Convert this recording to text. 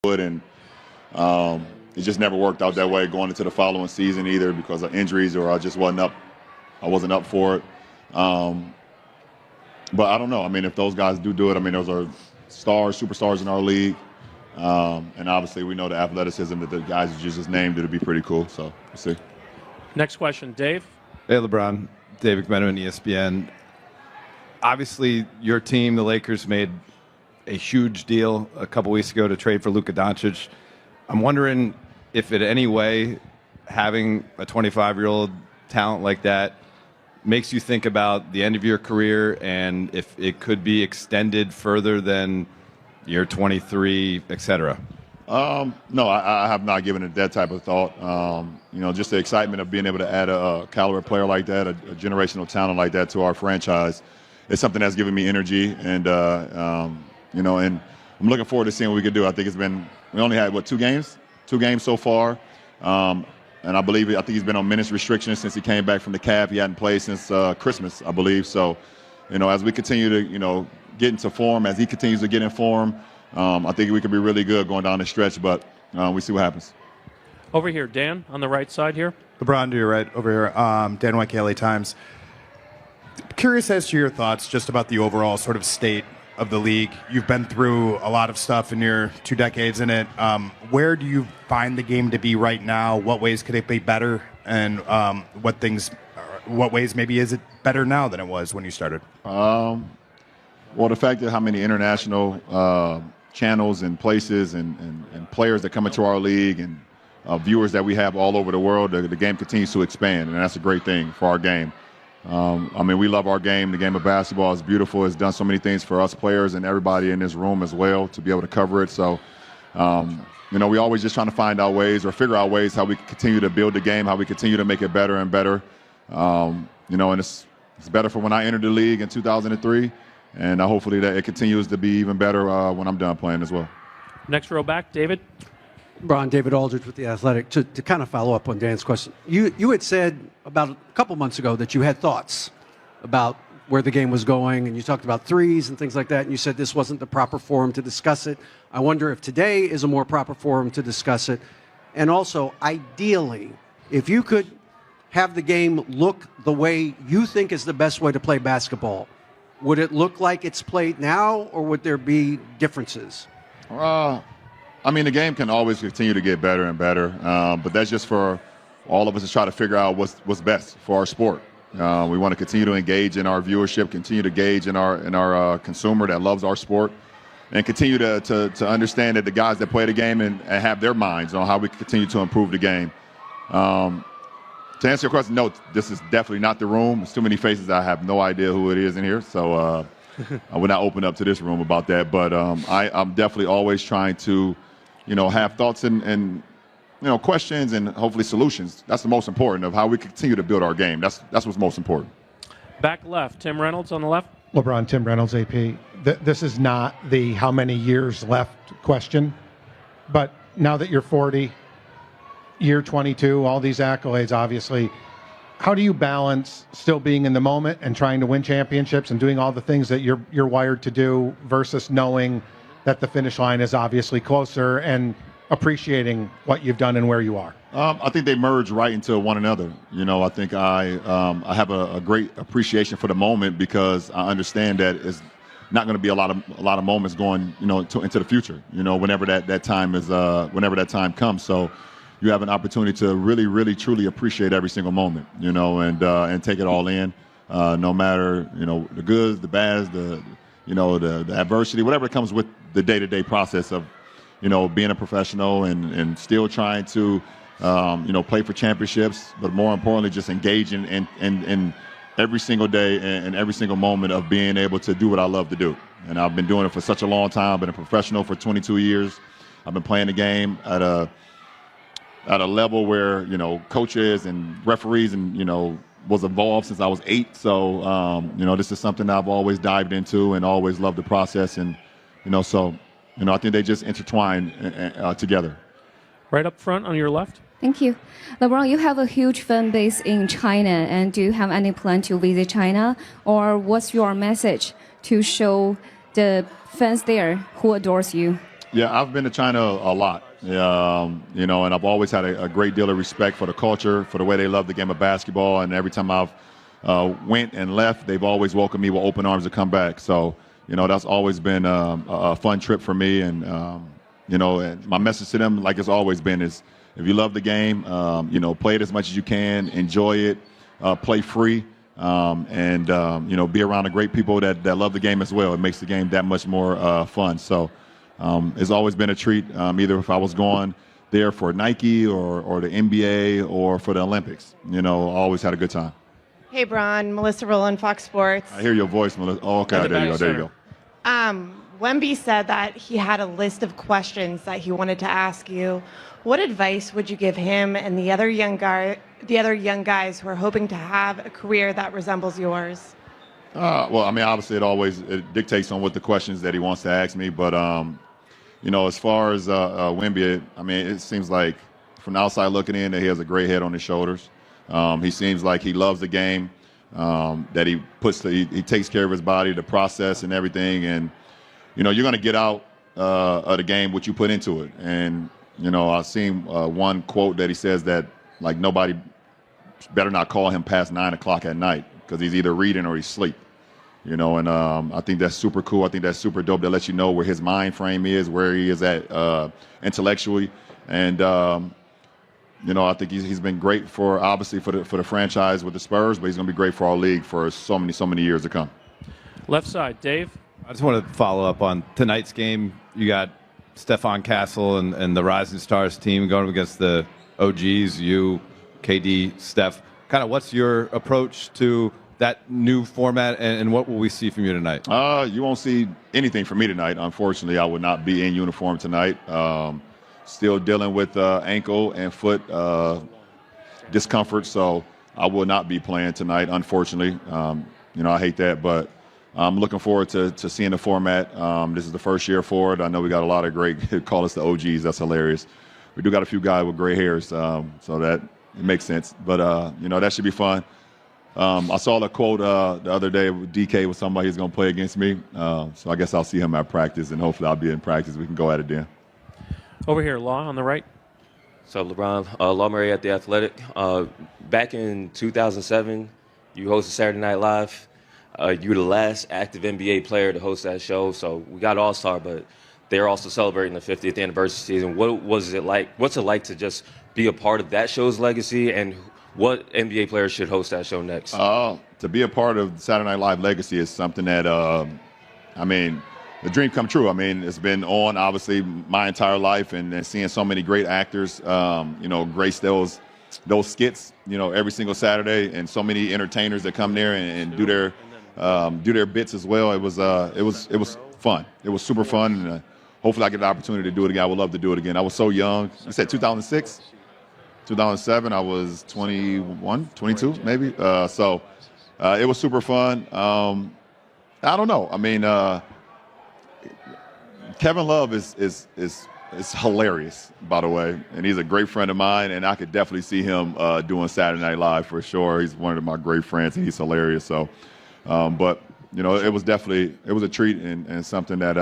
would, and it just never worked out that way going into the following season either because of injuries or I wasn't up for it. But I don't know. I mean, if those guys do it, I mean, those are superstars in our league. And obviously we know the athleticism that the guys you just named, it'll be pretty cool. So we'll see. Next question, Dave. Hey, LeBron. Dave McMenamin, ESPN. Obviously, your team, the Lakers, made a huge deal a couple weeks ago to trade for Luka Doncic. I'm wondering if in any way having a 25-year-old talent like that makes you think about the end of your career and if it could be extended further than year 23, et cetera. No, I have not given it that type of thought. Just the excitement of being able to add a caliber player like that, a generational talent like that to our franchise, is something that's given me energy. And, and I'm looking forward to seeing what we can do. I think we only had, 2 games? 2 games so far. And I think he's been on minutes restrictions since he came back from the calf. He hadn't played since Christmas, I believe. So, as we continue to, get into form, as he continues to get in form, I think we could be really good going down the stretch, but we see what happens. Over here, Dan, on the right side here. LeBron, to your right, over here. Dan White, LA Times. Curious as to your thoughts just about the overall sort of state of the league. You've been through a lot of stuff in your 2 decades in it. Where do you find the game to be right now? What ways could it be better? And what ways maybe is it better now than it was when you started? Well, the fact that how many international channels and places and players that come into our league and viewers that we have all over the world, the game continues to expand, and that's a great thing for our game. We love our game. The game of basketball is beautiful. It's done so many things for us players and everybody in this room as well to be able to cover it. So, we always just trying to find out ways or figure out ways how we can continue to build the game, how we continue to make it better and better. And it's better for when I entered the league in 2003. And hopefully that it continues to be even better when I'm done playing as well. Next row back, David. Brian, David Aldridge with The Athletic. To kind of follow up on Dan's question, you had said about a couple months ago that you had thoughts about where the game was going, and you talked about threes and things like that, and you said this wasn't the proper forum to discuss it. I wonder if today is a more proper forum to discuss it. And also, ideally, if you could have the game look the way you think is the best way to play basketball, would it look like it's played now, or would there be differences? The game can always continue to get better and better, but that's just for all of us to try to figure out what's best for our sport. We want to continue to engage in our viewership, continue to engage in our consumer that loves our sport, and continue to understand that the guys that play the game and have their minds on how we can continue to improve the game. To answer your question, no, this is definitely not the room. There's too many faces. I have no idea who it is in here, so I would not open up to this room about that. But I'm definitely always trying to, have thoughts and questions and hopefully solutions. That's the most important of how we continue to build our game. That's what's most important. Back left, Tim Reynolds on the left. LeBron, Tim Reynolds, AP. This is not the how many years left question, but now that you're 40, year 22, all these accolades, obviously, how do you balance still being in the moment and trying to win championships and doing all the things that you're wired to do versus knowing that the finish line is obviously closer and appreciating what you've done and where you are? I think they merge right into one another. I think I have a great appreciation for the moment because I understand that it's not going to be a lot of moments going into the future. Whenever that time is whenever that time comes. So you have an opportunity to really, really, truly appreciate every single moment. And take it all in, no matter the goods, the bads, the adversity, whatever comes with the day-to-day process of being a professional and still trying to play for championships, but more importantly, just engage in every single day and every single moment of being able to do what I love to do. And I've been doing it for such a long time. I've been a professional for 22 years. I've been playing the game at a level where coaches and referees and was involved since I was 8. So this is something I've always dived into and always loved the process. And I think they just intertwine together. Right up front on your left. Thank you. LeBron, you have a huge fan base in China, and do you have any plan to visit China? Or what's your message to show the fans there who adores you? Yeah, I've been to China a lot, you know, and I've always had a great deal of respect for the culture, for the way they love the game of basketball, and every time I've went and left, they've always welcomed me with open arms to come back. So, you know, that's always been a fun trip for me, and you know, and my message to them, like it's always been, is if you love the game, you know, play it as much as you can, enjoy it, play free, and you know, be around the great people that love the game as well. It makes the game that much more fun. So. It's always been a treat, either if I was going there for Nike or the NBA or for the Olympics. You know, always had a good time. Hey, Bron, Melissa Rowland, Fox Sports. I hear your voice, Melissa. Oh, okay, there you go. There you go. Wemby said that he had a list of questions that he wanted to ask you. What advice would you give him and the other young guys who are hoping to have a career that resembles yours? Well, I mean, obviously, it dictates on what the questions that he wants to ask me. But you know, as far as Wemby, I mean, it seems like from the outside looking in that he has a great head on his shoulders. He seems like he loves the game. That he takes care of his body, the process, and everything. And you know, you're going to get out of the game what you put into it. And you know, I've seen one quote that he says that like nobody better not call him past 9 o'clock at night because he's either reading or he's asleep. You know, and I think that's super cool. I think that's super dope. That lets you know where his mind frame is, where he is at intellectually, and you know, I think he's been great for the franchise with the Spurs, but he's going to be great for our league for so many years to come. Left side, Dave. I just want to follow up on tonight's game. You got Stephon Castle and the Rising Stars team going up against the OGs, you, KD, Steph. Kind of what's your approach to that new format, and what will we see from you tonight? You won't see anything from me tonight. Unfortunately, I will not be in uniform tonight. Still dealing with ankle and foot discomfort, so I will not be playing tonight, unfortunately. You know, I hate that, but I'm looking forward to seeing the format. This is the first year for it. I know we got a lot of great, call us the OGs. That's hilarious. We do got a few guys with gray hairs, so that it makes sense. But, you know, that should be fun. I saw the quote the other day with DK with somebody who's going to play against me. So I guess I'll see him at practice, and hopefully I'll be in practice. We can go at it then. Over here, Law on the right. So LeBron, Law Murray at The Athletic. Back in 2007, you hosted Saturday Night Live. You were the last active NBA player to host that show. So we got All-Star, but they're also celebrating the 50th anniversary season. What was it like? What's it like to just be a part of that show's legacy, and what NBA players should host that show next? To be a part of Saturday Night Live legacy is something that, I mean, the dream come true. I mean, it's been on, obviously, my entire life, and seeing so many great actors, you know, grace those skits, you know, every single Saturday, and so many entertainers that come there and do their bits as well. It was fun. It was super fun, and hopefully I get the opportunity to do it again. I would love to do it again. I was so young. You said 2006? 2007, I was 21, 22, maybe. So it was super fun. I don't know. I mean, Kevin Love is hilarious, by the way, and he's a great friend of mine, and I could definitely see him doing Saturday Night Live for sure. He's one of my great friends, and he's hilarious. So, but you know, it was a treat and something that